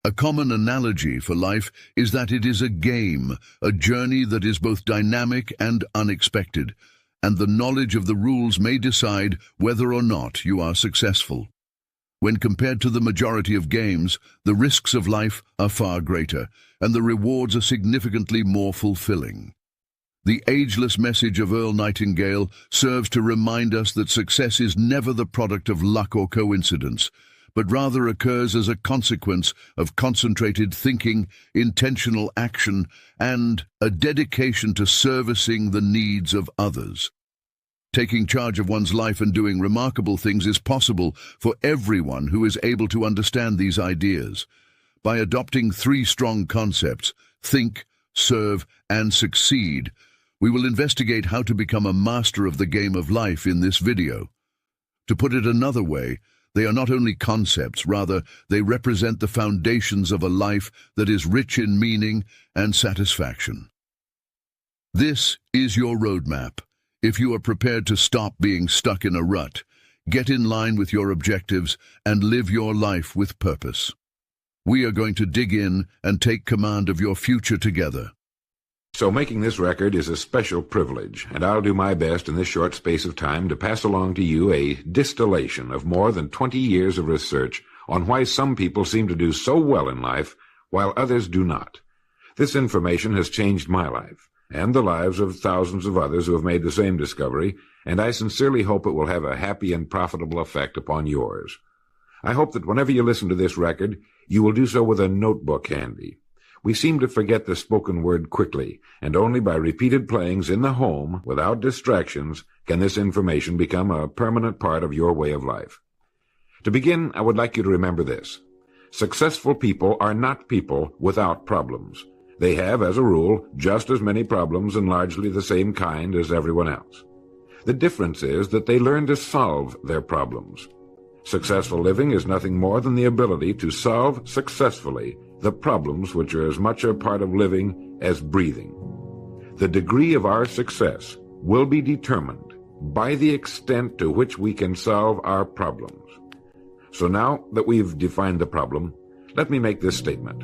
A common analogy for life is that it is a game, a journey that is both dynamic and unexpected, and the knowledge of the rules may decide whether or not you are successful. When compared to the majority of games, the risks of life are far greater, and the rewards are significantly more fulfilling. The ageless message of Earl Nightingale serves to remind us that success is never the product of luck or coincidence, but rather occurs as a consequence of concentrated thinking, intentional action, and a dedication to servicing the needs of others. Taking charge of one's life and doing remarkable things is possible for everyone who is able to understand these ideas. By adopting 3 strong concepts, think, serve, and succeed, we will investigate how to become a master of the game of life in this video. To put it another way, they are not only concepts, rather, they represent the foundations of a life that is rich in meaning and satisfaction. This is your roadmap. If you are prepared to stop being stuck in a rut, get in line with your objectives, and live your life with purpose. We are going to dig in and take command of your future together. So making this record is a special privilege, and I'll do my best in this short space of time to pass along to you a distillation of more than 20 years of research on why some people seem to do so well in life while others do not. This information has changed my life, and the lives of thousands of others who have made the same discovery, and I sincerely hope it will have a happy and profitable effect upon yours. I hope that whenever you listen to this record, you will do so with a notebook handy. We seem to forget the spoken word quickly, and only by repeated playings in the home, without distractions, can this information become a permanent part of your way of life. To begin, I would like you to remember this. Successful people are not people without problems. They have, as a rule, just as many problems and largely the same kind as everyone else. The difference is that they learn to solve their problems. Successful living is nothing more than the ability to solve successfully the problems which are as much a part of living as breathing. The degree of our success will be determined by the extent to which we can solve our problems. So now that we've defined the problem, let me make this statement.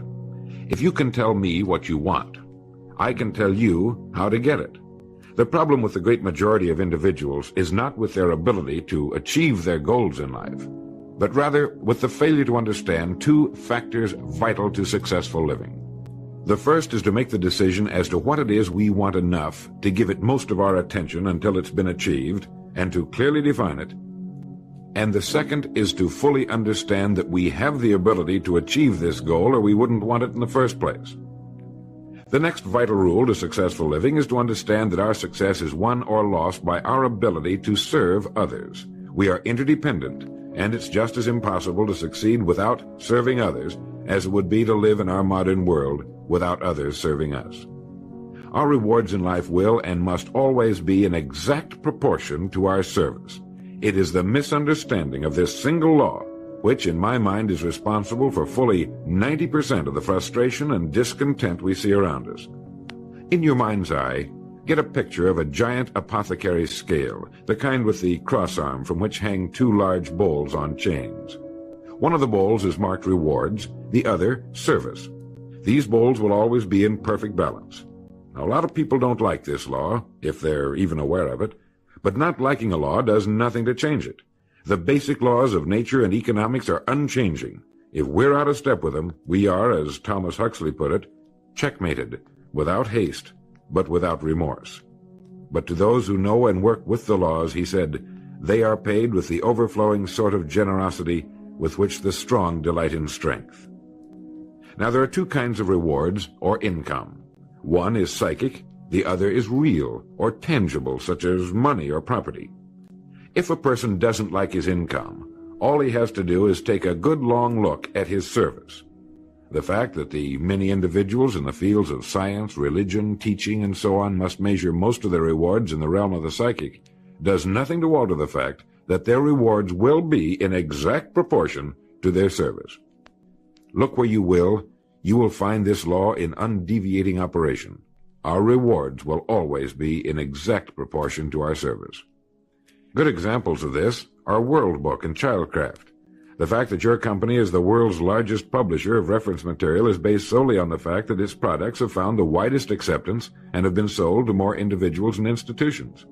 If you can tell me what you want, I can tell you how to get it. The problem with the great majority of individuals is not with their ability to achieve their goals in life, but rather with the failure to understand 2 factors vital to successful living. The first is to make the decision as to what it is we want enough to give it most of our attention until it's been achieved, and to clearly define it. And the second is to fully understand that we have the ability to achieve this goal, or we wouldn't want it in the first place. The next vital rule to successful living is to understand that our success is won or lost by our ability to serve others. We are interdependent, and it's just as impossible to succeed without serving others as it would be to live in our modern world without others serving us. Our rewards in life will and must always be in exact proportion to our service. It is the misunderstanding of this single law which, in my mind, is responsible for fully 90% of the frustration and discontent we see around us. In your mind's eye, get a picture of a giant apothecary scale, the kind with the cross arm from which hang 2 large bowls on chains. One of the bowls is marked rewards, the other service. These bowls will always be in perfect balance. Now, a lot of people don't like this law, if they're even aware of it, but not liking a law does nothing to change it. The basic laws of nature and economics are unchanging. If we're out of step with them, we are, as Thomas Huxley put it, checkmated, without haste, but without remorse. But to those who know and work with the laws, he said, they are paid with the overflowing sort of generosity with which the strong delight in strength. Now, there are 2 kinds of rewards, or income. One is psychic, the other is real, or tangible, such as money or property. If a person doesn't like his income, all he has to do is take a good long look at his service. The fact that the many individuals in the fields of science, religion, teaching, and so on must measure most of their rewards in the realm of the psychic does nothing to alter the fact that their rewards will be in exact proportion to their service. Look where you will find this law in undeviating operation. Our rewards will always be in exact proportion to our service. Good examples of this are World Book and Childcraft. The fact that your company is the world's largest publisher of reference material is based solely on the fact that its products have found the widest acceptance and have been sold to more individuals and institutions.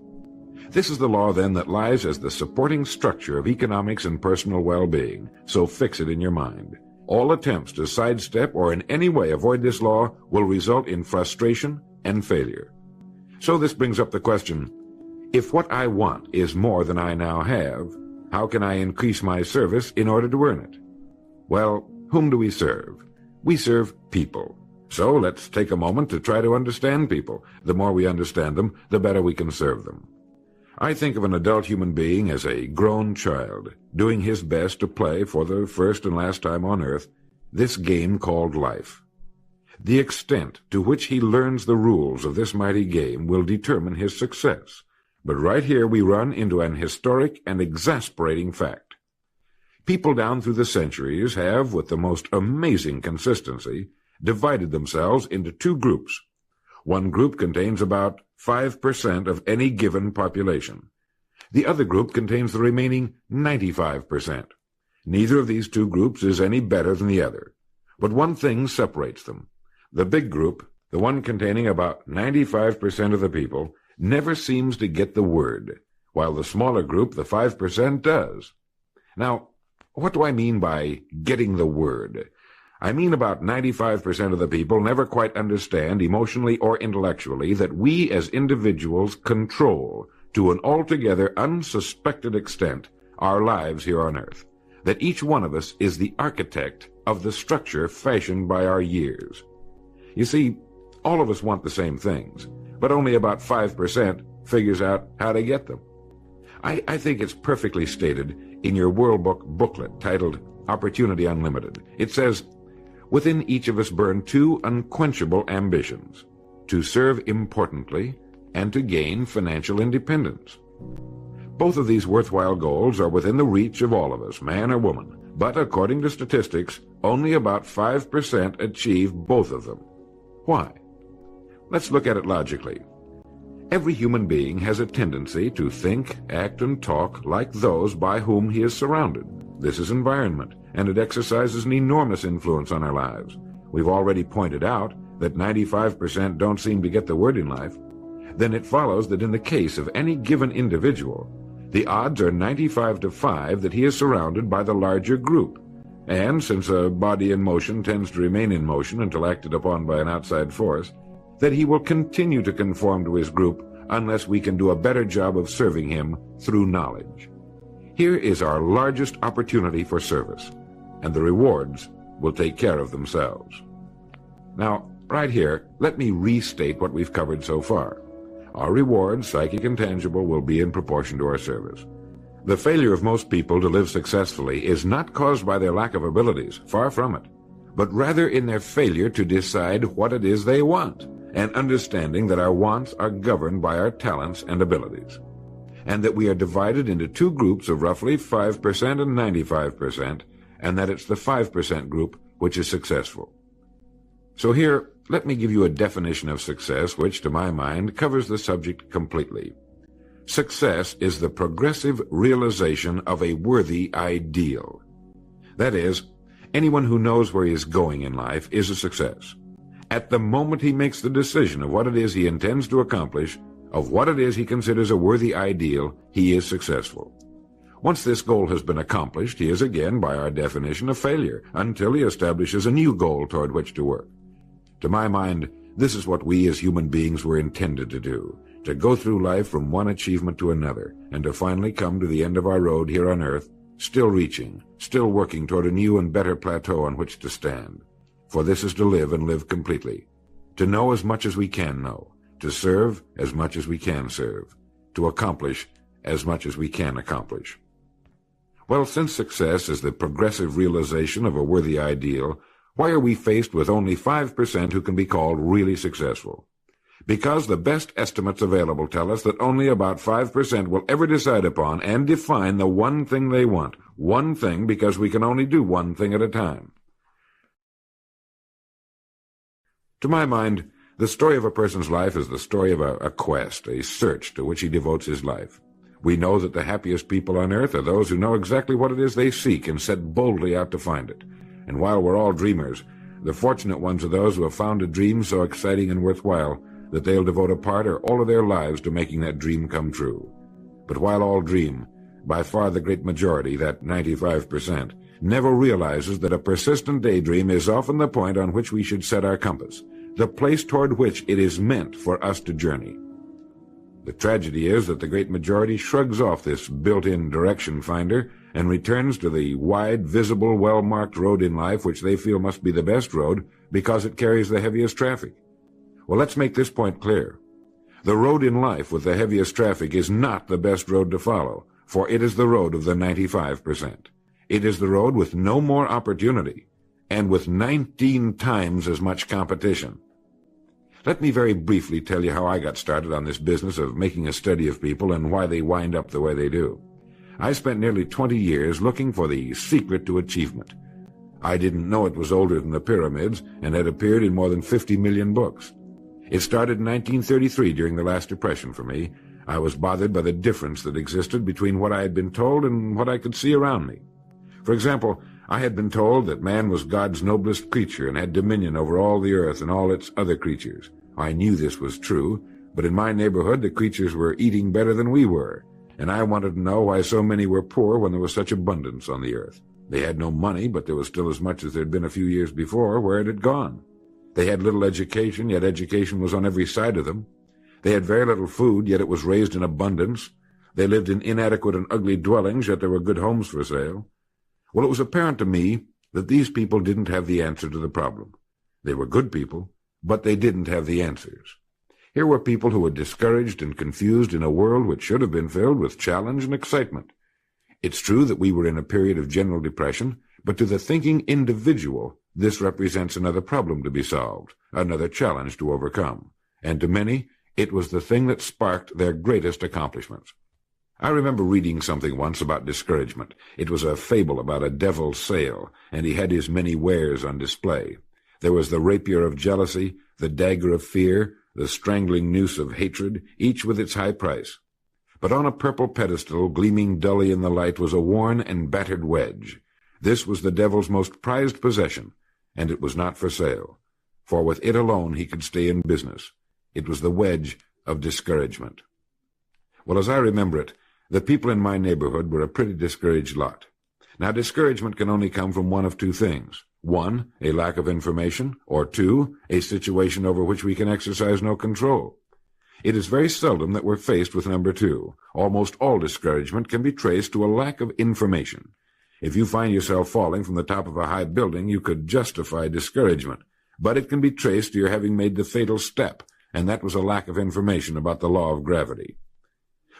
This is the law, then, that lies as the supporting structure of economics and personal well-being, so fix it in your mind. All attempts to sidestep or in any way avoid this law will result in frustration and failure. So this brings up the question, if what I want is more than I now have, how can I increase my service in order to earn it? Well, whom do we serve? We serve people. So let's take a moment to try to understand people. The more we understand them, the better we can serve them. I think of an adult human being as a grown child, doing his best to play for the first and last time on earth this game called life. The extent to which he learns the rules of this mighty game will determine his success. But right here we run into an historic and exasperating fact. People down through the centuries have, with the most amazing consistency, divided themselves into two groups. One group contains about 5% of any given population. The other group contains the remaining 95%. Neither of these two groups is any better than the other. But one thing separates them. The big group, the one containing about 95% of the people, never seems to get the word, while the smaller group, the 5%, does. Now, what do I mean by getting the word? I mean about 95% of the people never quite understand, emotionally or intellectually, that we as individuals control, to an altogether unsuspected extent, our lives here on earth. That each one of us is the architect of the structure fashioned by our years. You see, all of us want the same things, but only about 5% figures out how to get them. I think it's perfectly stated in your World Book booklet titled Opportunity Unlimited. It says, within each of us burn two unquenchable ambitions, to serve importantly and to gain financial independence. Both of these worthwhile goals are within the reach of all of us, man or woman, but according to statistics, only about 5% achieve both of them. Why? Let's look at it logically. Every human being has a tendency to think, act, and talk like those by whom he is surrounded. This is environment, and it exercises an enormous influence on our lives. We've already pointed out that 95% don't seem to get the word in life. Then it follows that in the case of any given individual, the odds are 95-5 that he is surrounded by the larger group. And since a body in motion tends to remain in motion until acted upon by an outside force, that he will continue to conform to his group unless we can do a better job of serving him through knowledge. Here is our largest opportunity for service, and the rewards will take care of themselves. Now, right here, let me restate what we've covered so far. Our rewards, psychic and tangible, will be in proportion to our service. The failure of most people to live successfully is not caused by their lack of abilities, far from it, but rather in their failure to decide what it is they want, and understanding that our wants are governed by our talents and abilities, and that we are divided into two groups of roughly 5% and 95%, and that it's the 5% group which is successful. So here, let me give you a definition of success which, to my mind, covers the subject completely. Success is the progressive realization of a worthy ideal. That is, anyone who knows where he is going in life is a success. At the moment he makes the decision of what it is he intends to accomplish, of what it is he considers a worthy ideal, he is successful. Once this goal has been accomplished, he is again, by our definition, a failure, until he establishes a new goal toward which to work. To my mind, this is what we as human beings were intended to do, to go through life from one achievement to another, and to finally come to the end of our road here on earth, still reaching, still working toward a new and better plateau on which to stand. For this is to live and live completely, to know as much as we can know, to serve as much as we can serve, to accomplish as much as we can accomplish. Well, since success is the progressive realization of a worthy ideal, why are we faced with only 5% who can be called really successful? Because the best estimates available tell us that only about 5% will ever decide upon and define the one thing they want. One thing, because we can only do one thing at a time. To my mind, the story of a person's life is the story of a quest, a search to which he devotes his life. We know that the happiest people on earth are those who know exactly what it is they seek and set boldly out to find it. And while we're all dreamers, the fortunate ones are those who have found a dream so exciting and worthwhile that they'll devote a part or all of their lives to making that dream come true. But while all dream, by far the great majority, that 95%, never realizes that a persistent daydream is often the point on which we should set our compass, the place toward which it is meant for us to journey. The tragedy is that the great majority shrugs off this built-in direction finder and returns to the wide, visible, well-marked road in life which they feel must be the best road because it carries the heaviest traffic. Well, let's make this point clear. The road in life with the heaviest traffic is not the best road to follow, for it is the road of the 95%. It is the road with no more opportunity and with 19 times as much competition. Let me very briefly tell you how I got started on this business of making a study of people and why they wind up the way they do. I spent nearly 20 years looking for the secret to achievement. I didn't know it was older than the pyramids and had appeared in more than 50 million books. It started in 1933 during the last Depression for me. I was bothered by the difference that existed between what I had been told and what I could see around me. For example, I had been told that man was God's noblest creature and had dominion over all the earth and all its other creatures. I knew this was true, but in my neighborhood the creatures were eating better than we were, and I wanted to know why so many were poor when there was such abundance on the earth. They had no money, but there was still as much as there had been a few years before. Where it had gone? They had little education, yet education was on every side of them. They had very little food, yet it was raised in abundance. They lived in inadequate and ugly dwellings, yet there were good homes for sale. Well, it was apparent to me that these people didn't have the answer to the problem. They were good people, but they didn't have the answers. Here were people who were discouraged and confused in a world which should have been filled with challenge and excitement. It's true that we were in a period of general depression, but to the thinking individual, this represents another problem to be solved, another challenge to overcome. And to many, it was the thing that sparked their greatest accomplishments. I remember reading something once about discouragement. It was a fable about a devil's sale, and he had his many wares on display. There was the rapier of jealousy, the dagger of fear, the strangling noose of hatred, each with its high price. But on a purple pedestal, gleaming dully in the light, was a worn and battered wedge. This was the devil's most prized possession, and it was not for sale, for with it alone he could stay in business. It was the wedge of discouragement. Well, as I remember it, the people in my neighborhood were a pretty discouraged lot. Now, discouragement can only come from one of two things. One, a lack of information, or two, a situation over which we can exercise no control. It is very seldom that we're faced with number two. Almost all discouragement can be traced to a lack of information. If you find yourself falling from the top of a high building, you could justify discouragement, but it can be traced to your having made the fatal step, and that was a lack of information about the law of gravity.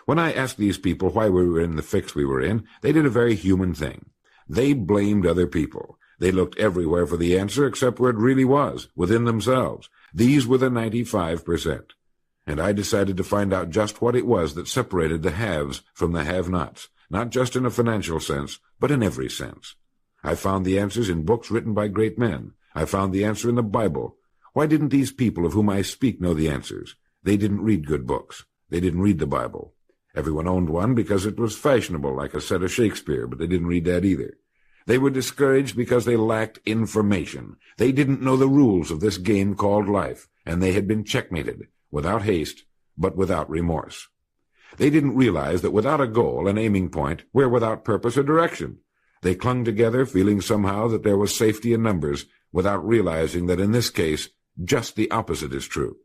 When I asked these people why we were in the fix we were in, they did a very human thing. They blamed other people. They looked everywhere for the answer except where it really was, within themselves. These were the 95%. And I decided to find out just what it was that separated the haves from the have-nots, not just in a financial sense, but in every sense. I found the answers in books written by great men. I found the answer in the Bible. Why didn't these people of whom I speak know the answers? They didn't read good books. They didn't read the Bible. Everyone owned one because it was fashionable, like a set of Shakespeare, but they didn't read that either. They were discouraged because they lacked information. They didn't know the rules of this game called life, and they had been checkmated, without haste, but without remorse. They didn't realize that without a goal, an aiming point, we're without purpose or direction. They clung together, feeling somehow that there was safety in numbers, without realizing that in this case, just the opposite is true.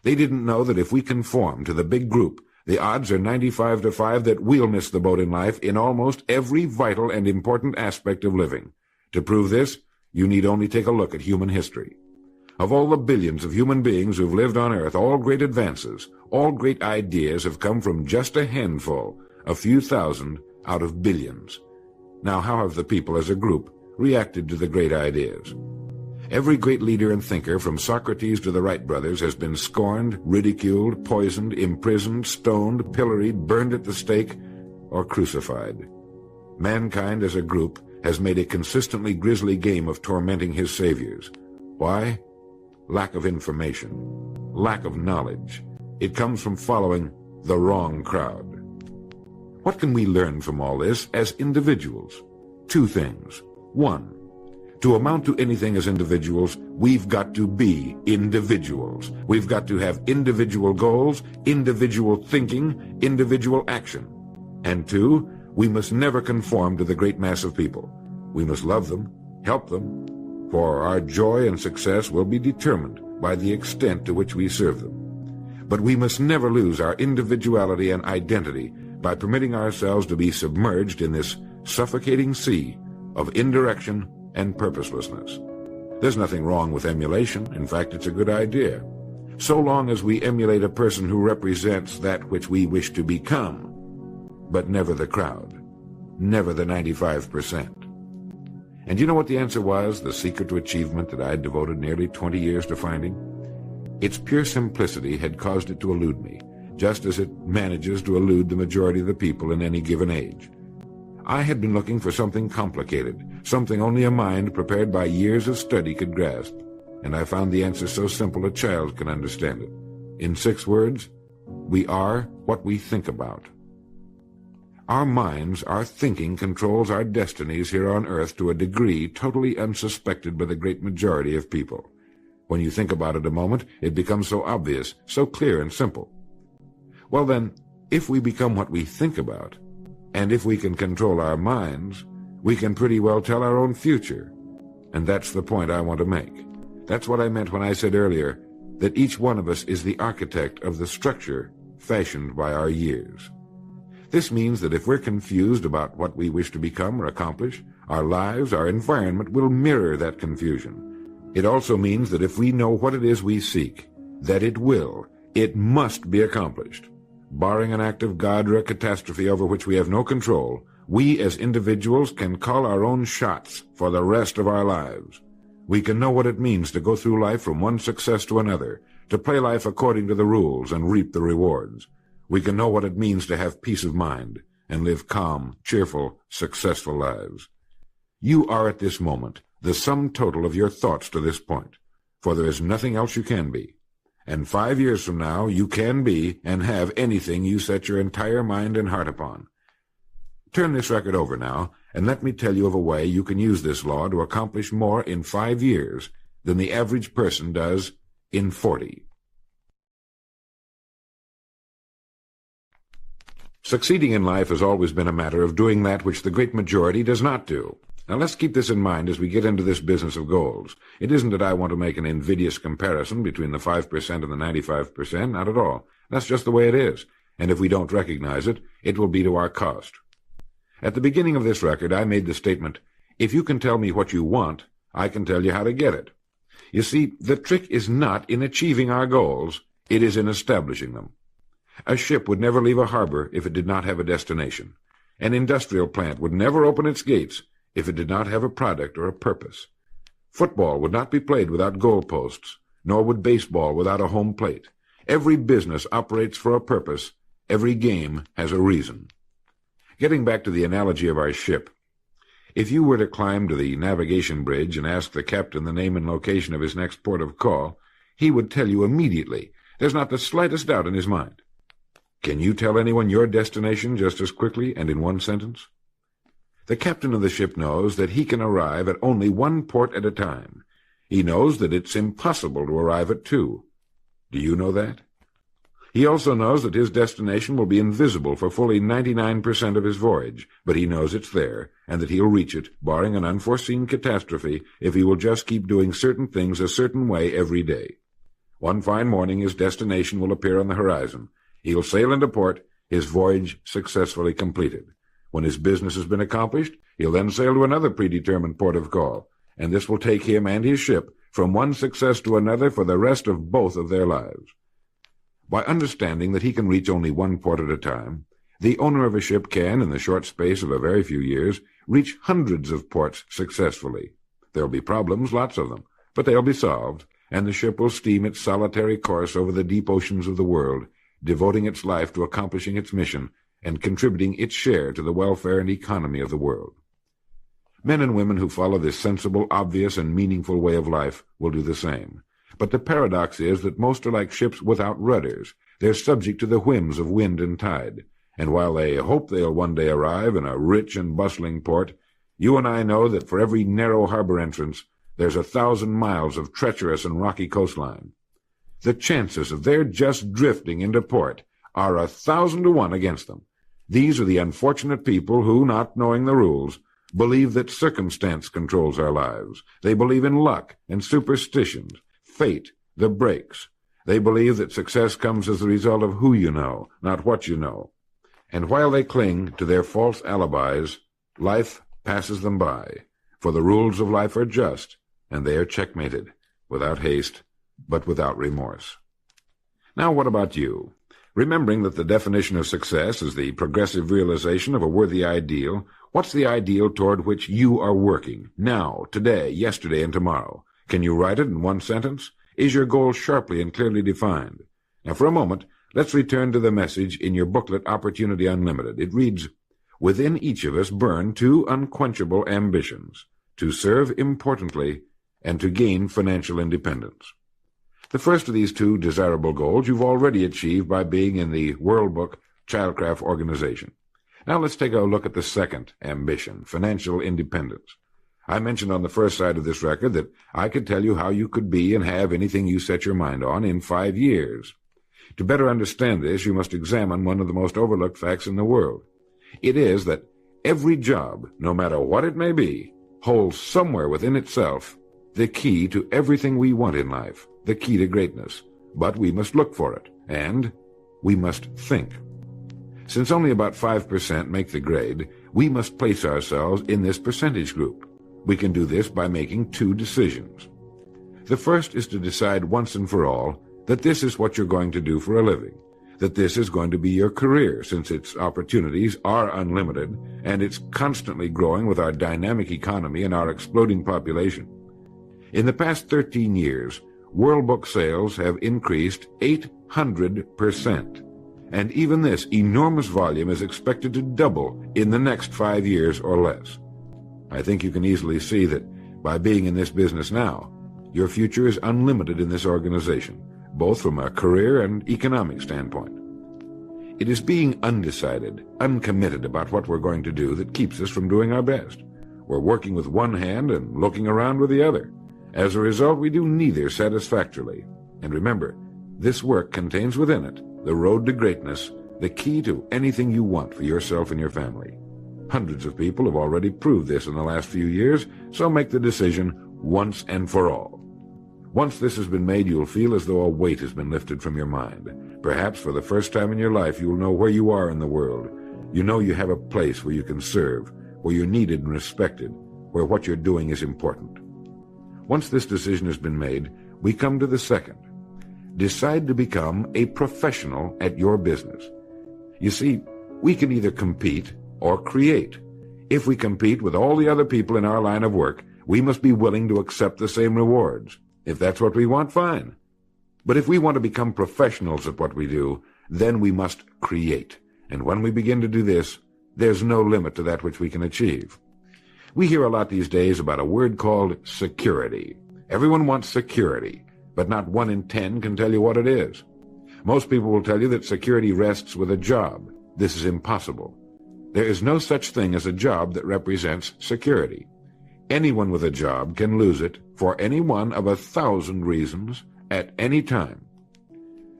They didn't know that if we conform to the big group, the odds are 95-5 that we'll miss the boat in life in almost every vital and important aspect of living. To prove this, you need only take a look at human history. Of all the billions of human beings who've lived on Earth, all great advances, all great ideas have come from just a handful, a few thousand out of billions. Now, how have the people as a group reacted to the great ideas? Every great leader and thinker, from Socrates to the Wright brothers, has been scorned, ridiculed, poisoned, imprisoned, stoned, pilloried, burned at the stake, or crucified. Mankind as a group has made a consistently grisly game of tormenting his saviors. Why? Lack of information, lack of knowledge. It comes from following the wrong crowd. What can we learn from all this as individuals? Two things. One, to amount to anything as individuals, we've got to be individuals. We've got to have individual goals, individual thinking, individual action. And two, we must never conform to the great mass of people. We must love them, help them, for our joy and success will be determined by the extent to which we serve them. But we must never lose our individuality and identity by permitting ourselves to be submerged in this suffocating sea of indirection and purposelessness. There's nothing wrong with emulation. In fact, it's a good idea, so long as we emulate a person who represents that which we wish to become, but never the crowd, never the 95%. And you know what the answer was, the secret to achievement that I had devoted nearly 20 years to finding? Its pure simplicity had caused it to elude me, just as it manages to elude the majority of the people in any given age. I had been looking for something complicated, something only a mind prepared by years of study could grasp, and I found the answer so simple a child can understand it. In 6 words, we are what we think about. Our minds, our thinking controls our destinies here on earth to a degree totally unsuspected by the great majority of people. When you think about it a moment, it becomes so obvious, so clear and simple. Well then, if we become what we think about, and if we can control our minds, we can pretty well tell our own future. And that's the point I want to make. That's what I meant when I said earlier that each one of us is the architect of the structure fashioned by our years. This means that if we're confused about what we wish to become or accomplish, our lives, our environment will mirror that confusion. It also means that if we know what it is we seek, that it must be accomplished. Barring an act of God or a catastrophe over which we have no control, we as individuals can call our own shots for the rest of our lives. We can know what it means to go through life from one success to another, to play life according to the rules and reap the rewards. We can know what it means to have peace of mind and live calm, cheerful, successful lives. You are at this moment the sum total of your thoughts to this point, for there is nothing else you can be. And 5 years from now, you can be and have anything you set your entire mind and heart upon. Turn this record over now, and let me tell you of a way you can use this law to accomplish more in 5 years than the average person does in 40. Succeeding in life has always been a matter of doing that which the great majority does not do. Now let's keep this in mind as we get into this business of goals. It isn't that I want to make an invidious comparison between the 5% and the 95%, not at all. That's just the way it is, and if we don't recognize it, it will be to our cost. At the beginning of this record, I made the statement, if you can tell me what you want, I can tell you how to get it. You see, the trick is not in achieving our goals, it is in establishing them. A ship would never leave a harbor if it did not have a destination. An industrial plant would never open its gates if it did not have a product or a purpose. Football would not be played without goalposts, nor would baseball without a home plate. Every business operates for a purpose. Every game has a reason. Getting back to the analogy of our ship, if you were to climb to the navigation bridge and ask the captain the name and location of his next port of call, he would tell you immediately. There's not the slightest doubt in his mind. Can you tell anyone your destination just as quickly and in one sentence? The captain of the ship knows that he can arrive at only one port at a time. He knows that it's impossible to arrive at 2. Do you know that? He also knows that his destination will be invisible for fully 99% of his voyage, but he knows it's there, and that he'll reach it, barring an unforeseen catastrophe, if he will just keep doing certain things a certain way every day. One fine morning his destination will appear on the horizon. He'll sail into port, his voyage successfully completed. When his business has been accomplished, he'll then sail to another predetermined port of call, and this will take him and his ship from one success to another for the rest of both of their lives. By understanding that he can reach only one port at a time, the owner of a ship can, in the short space of a very few years, reach hundreds of ports successfully. There'll be problems, lots of them, but they'll be solved, and the ship will steam its solitary course over the deep oceans of the world, devoting its life to accomplishing its mission and contributing its share to the welfare and economy of the world. Men and women who follow this sensible, obvious, and meaningful way of life will do the same. But the paradox is that most are like ships without rudders. They're subject to the whims of wind and tide, And while they hope they'll one day arrive in a rich and bustling port, you and I know that for every narrow harbor entrance, there's 1,000 miles of treacherous and rocky coastline. The chances of their just drifting into port are 1,000 to 1 against them. These are the unfortunate people who, not knowing the rules, believe that circumstance controls our lives. They believe in luck and superstitions, fate, the breaks. They believe that success comes as the result of who you know, not what you know. And while they cling to their false alibis, life passes them by, for the rules of life are just, and they are checkmated, without haste, but without remorse. Now what about you? Remembering that the definition of success is the progressive realization of a worthy ideal, what's the ideal toward which you are working, now, today, yesterday, and tomorrow? Can you write it in one sentence? Is your goal sharply and clearly defined? Now for a moment, let's return to the message in your booklet, Opportunity Unlimited. It reads, "Within each of us burn 2 unquenchable ambitions, to serve importantly and to gain financial independence." The first of these 2 desirable goals you've already achieved by being in the World Book Childcraft Organization. Now let's take a look at the second ambition, financial independence. I mentioned on the first side of this record that I could tell you how you could be and have anything you set your mind on in 5 years. To better understand this, you must examine one of the most overlooked facts in the world. It is that every job, no matter what it may be, holds somewhere within itself the key to everything we want in life, the key to greatness. But we must look for it, and we must think. Since only about 5% make the grade, we must place ourselves in this percentage group. We can do this by making 2 decisions. The first is to decide once and for all that this is what you're going to do for a living, that this is going to be your career, since its opportunities are unlimited, and it's constantly growing with our dynamic economy and our exploding population. In the past 13 years, World Book sales have increased 800%, and even this enormous volume is expected to double in the next 5 years or less. I think you can easily see that by being in this business now, your future is unlimited in this organization, both from a career and economic standpoint. It is being undecided, uncommitted about what we're going to do that keeps us from doing our best. We're working with one hand and looking around with the other. As a result, we do neither satisfactorily. And remember, this work contains within it the road to greatness, the key to anything you want for yourself and your family. Hundreds of people have already proved this in the last few years, so make the decision once and for all. Once this has been made, you'll feel as though a weight has been lifted from your mind. Perhaps for the first time in your life, you'll know where you are in the world. You know you have a place where you can serve, where you're needed and respected, where what you're doing is important. Once this decision has been made, we come to the second. Decide to become a professional at your business. You see, we can either compete or create. If we compete with all the other people in our line of work, we must be willing to accept the same rewards. If that's what we want, fine. But if we want to become professionals at what we do, then we must create. And when we begin to do this, there's no limit to that which we can achieve. We hear a lot these days about a word called security. Everyone wants security, but not 1 in 10 can tell you what it is. Most people will tell you that security rests with a job. This is impossible. There is no such thing as a job that represents security. Anyone with a job can lose it for any one of 1,000 reasons at any time.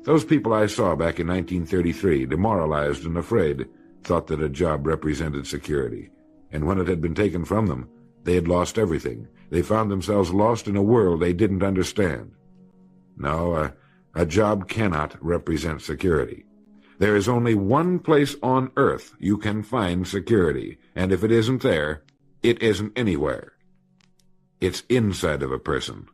Those people I saw back in 1933, demoralized and afraid, thought that a job represented security. And when it had been taken from them, they had lost everything. They found themselves lost in a world they didn't understand. No, a job cannot represent security. There is only one place on earth you can find security, and if it isn't there, it isn't anywhere. It's inside of a person,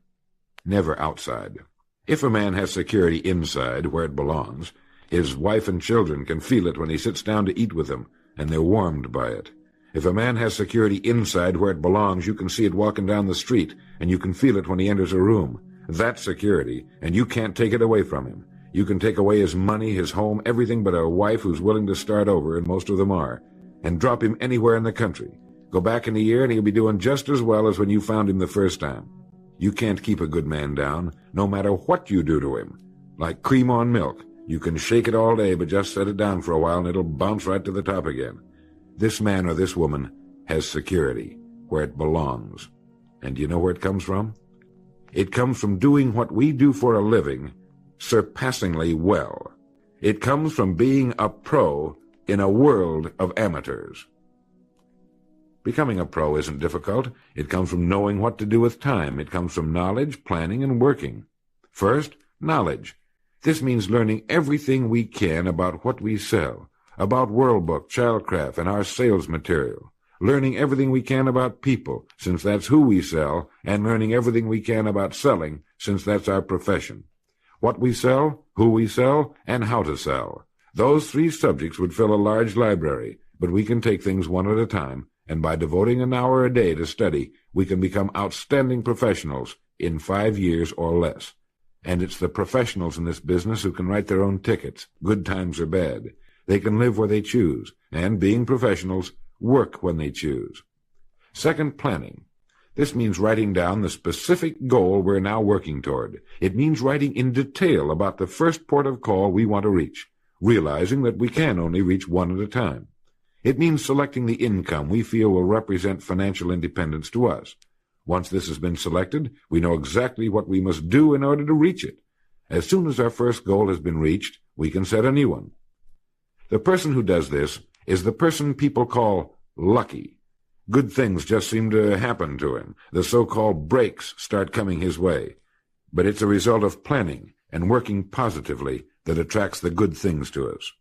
never outside. If a man has security inside, where it belongs, his wife and children can feel it when he sits down to eat with them, and they're warmed by it. If a man has security inside where it belongs, you can see it walking down the street, and you can feel it when he enters a room. That's security, and you can't take it away from him. You can take away his money, his home, everything but a wife who's willing to start over, and most of them are, and drop him anywhere in the country. Go back in a year, and he'll be doing just as well as when you found him the first time. You can't keep a good man down, no matter what you do to him. Like cream on milk, You can shake it all day, but just set it down for a while and it'll bounce right to the top again. This man or this woman has security, where it belongs. And do you know where it comes from? It comes from doing what we do for a living surpassingly well. It comes from being a pro in a world of amateurs. Becoming a pro isn't difficult. It comes from knowing what to do with time. It comes from knowledge, planning, and working. First, knowledge. This means learning everything we can about what we sell, about World Book, Childcraft, and our sales material. Learning everything we can about people, since that's who we sell, and learning everything we can about selling, since that's our profession. What we sell, who we sell, and how to sell. Those three subjects would fill a large library, but we can take things one at a time, and by devoting an hour a day to study, we can become outstanding professionals in 5 years or less. And it's the professionals in this business who can write their own tickets, good times or bad. They can live where they choose, and, being professionals, work when they choose. Second, planning. This means writing down the specific goal we're now working toward. It means writing in detail about the first port of call we want to reach, realizing that we can only reach one at a time. It means selecting the income we feel will represent financial independence to us. Once this has been selected, we know exactly what we must do in order to reach it. As soon as our first goal has been reached, we can set a new one. The person who does this is the person people call lucky. Good things just seem to happen to him. The so-called breaks start coming his way. But it's a result of planning and working positively that attracts the good things to us.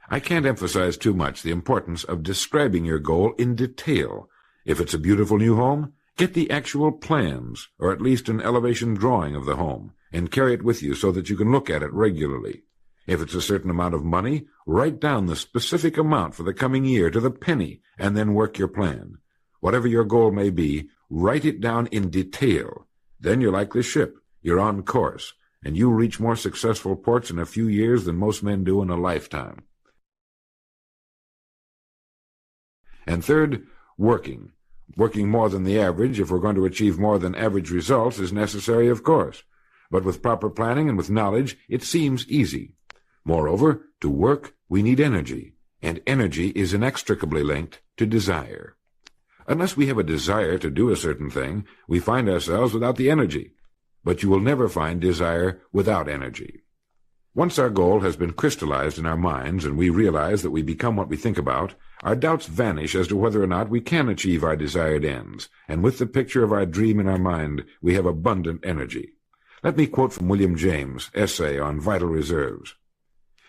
I can't emphasize too much the importance of describing your goal in detail. If it's a beautiful new home, get the actual plans, or at least an elevation drawing of the home, and carry it with you so that you can look at it regularly. If it's a certain amount of money, write down the specific amount for the coming year to the penny, and then work your plan. Whatever your goal may be, write it down in detail. Then you're like the ship. You're on course, and you'll reach more successful ports in a few years than most men do in a lifetime. And third, working. Working more than the average, if we're going to achieve more than average results, is necessary, of course. But with proper planning and with knowledge, it seems easy. Moreover, to work, we need energy, and energy is inextricably linked to desire. Unless we have a desire to do a certain thing, we find ourselves without the energy. But you will never find desire without energy. Once our goal has been crystallized in our minds and we realize that we become what we think about, our doubts vanish as to whether or not we can achieve our desired ends, and with the picture of our dream in our mind, we have abundant energy. Let me quote from William James' essay on vital reserves.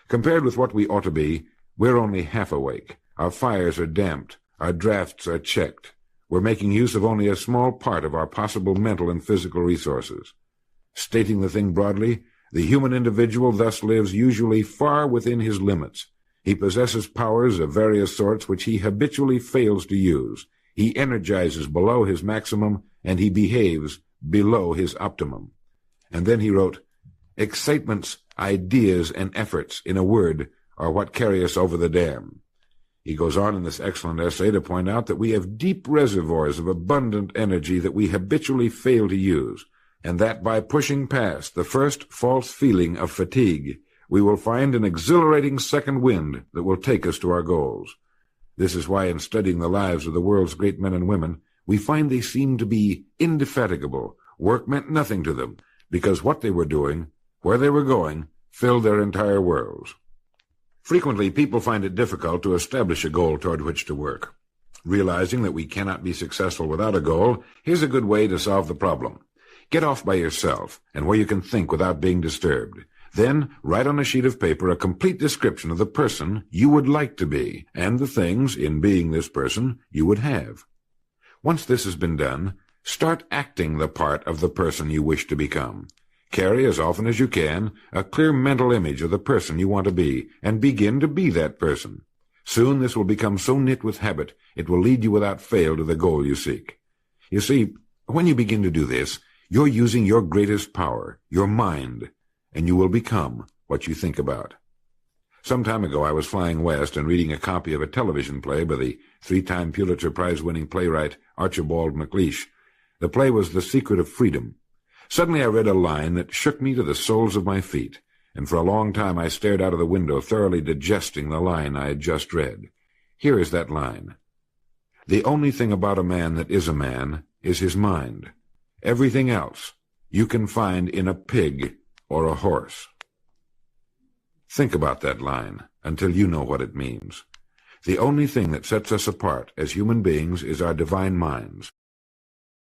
Compared with what we ought to be, we're only half awake. Our fires are damped. Our drafts are checked. We're making use of only a small part of our possible mental and physical resources. Stating the thing broadly, the human individual thus lives usually far within his limits. He possesses powers of various sorts which he habitually fails to use. He energizes below his maximum, and he behaves below his optimum. And then he wrote, excitements, ideas, and efforts, in a word, are what carry us over the dam. He goes on in this excellent essay to point out that we have deep reservoirs of abundant energy that we habitually fail to use, and that by pushing past the first false feeling of fatigue, we will find an exhilarating second wind that will take us to our goals. This is why in studying the lives of the world's great men and women, we find they seem to be indefatigable. Work meant nothing to them, because what they were doing, where they were going, filled their entire worlds. Frequently, people find it difficult to establish a goal toward which to work. Realizing that we cannot be successful without a goal, here's a good way to solve the problem. Get off by yourself, and where you can think without being disturbed. Then write on a sheet of paper a complete description of the person you would like to be, and the things, in being this person, you would have. Once this has been done, start acting the part of the person you wish to become. Carry, as often as you can, a clear mental image of the person you want to be, and begin to be that person. Soon this will become so knit with habit, it will lead you without fail to the goal you seek. You see, when you begin to do this, you're using your greatest power, your mind, and you will become what you think about. Some time ago I was flying west and reading a copy of a television play by the 3-time Pulitzer Prize-winning playwright Archibald MacLeish. The play was The Secret of Freedom. Suddenly I read a line that shook me to the soles of my feet, and for a long time I stared out of the window, thoroughly digesting the line I had just read. Here is that line. The only thing about a man that is a man is his mind. Everything else you can find in a pig or a horse. Think about that line until you know what it means. The only thing that sets us apart as human beings is our divine minds.